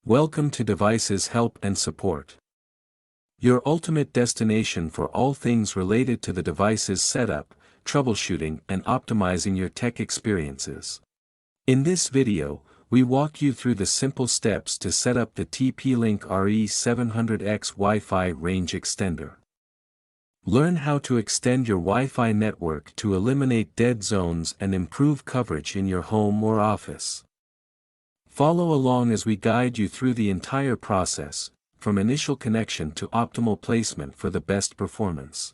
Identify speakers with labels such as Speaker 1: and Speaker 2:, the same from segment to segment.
Speaker 1: Welcome to Devices Help and Support, your ultimate destination for all things related to the device's setup, troubleshooting and optimizing your tech experiences. In this video, we walk you through the simple steps to set up the TP-Link RE700X Wi-Fi range extender. Learn how to extend your Wi-Fi network to eliminate dead zones and improve coverage in your home or office. Follow along as we guide you through the entire process, from initial connection to optimal placement for the best performance.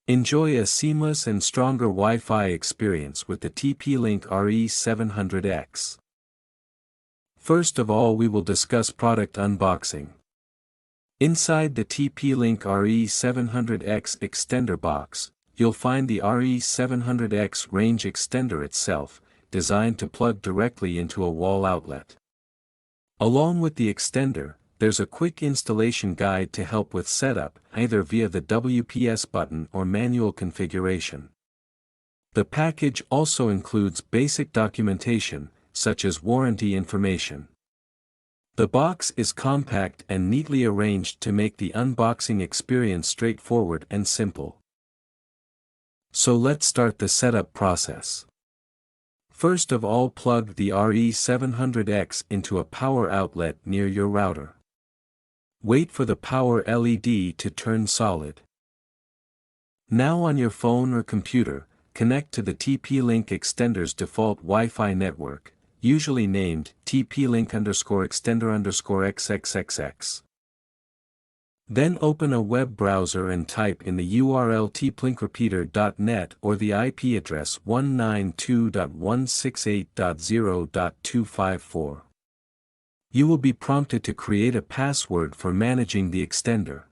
Speaker 1: Enjoy a seamless and stronger Wi-Fi experience with the TP-Link RE700X. First of all, we will discuss product unboxing. Inside the TP-Link RE700X Extender box, you'll find the RE700X range extender itself, designed to plug directly into a wall outlet. Along with the extender, there's a quick installation guide to help with setup, either via the WPS button or manual configuration. The package also includes basic documentation, such as warranty information. The box is compact and neatly arranged to make the unboxing experience straightforward and simple. So let's start the setup process. First of all, plug the RE700X into a power outlet near your router. Wait for the power LED to turn solid. Now on your phone or computer, connect to the TP-Link extender's default Wi-Fi network, usually named TP-Link_Extender_XXXX. Then open a web browser and type in the URL tplinkrepeater.net or the IP address 192.168.0.254. You will be prompted to create a password for managing the extender.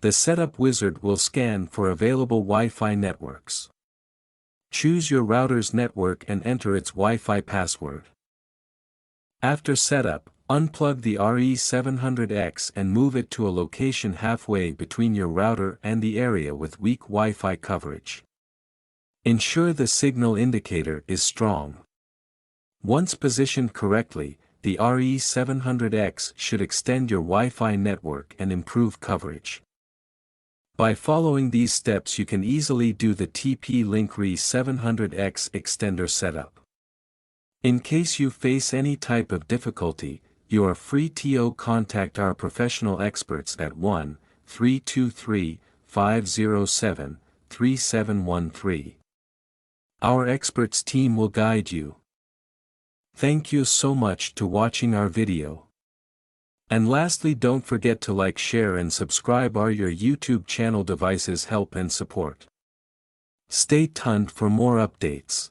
Speaker 1: The setup wizard will scan for available Wi-Fi networks. Choose your router's network and enter its Wi-Fi password. After setup, unplug the RE700X and move it to a location halfway between your router and the area with weak Wi-Fi coverage. Ensure the signal indicator is strong. Once positioned correctly, the RE700X should extend your Wi-Fi network and improve coverage. By following these steps, you can easily do the TP-Link RE700X extender setup. In case you face any type of difficulty, you are free to contact our professional experts at 1-323-507-3713. Our experts team will guide you. Thank you so much to watching our video. And lastly, don't forget to like, share and subscribe our YouTube channel Devices Help and Support. Stay tuned for more updates.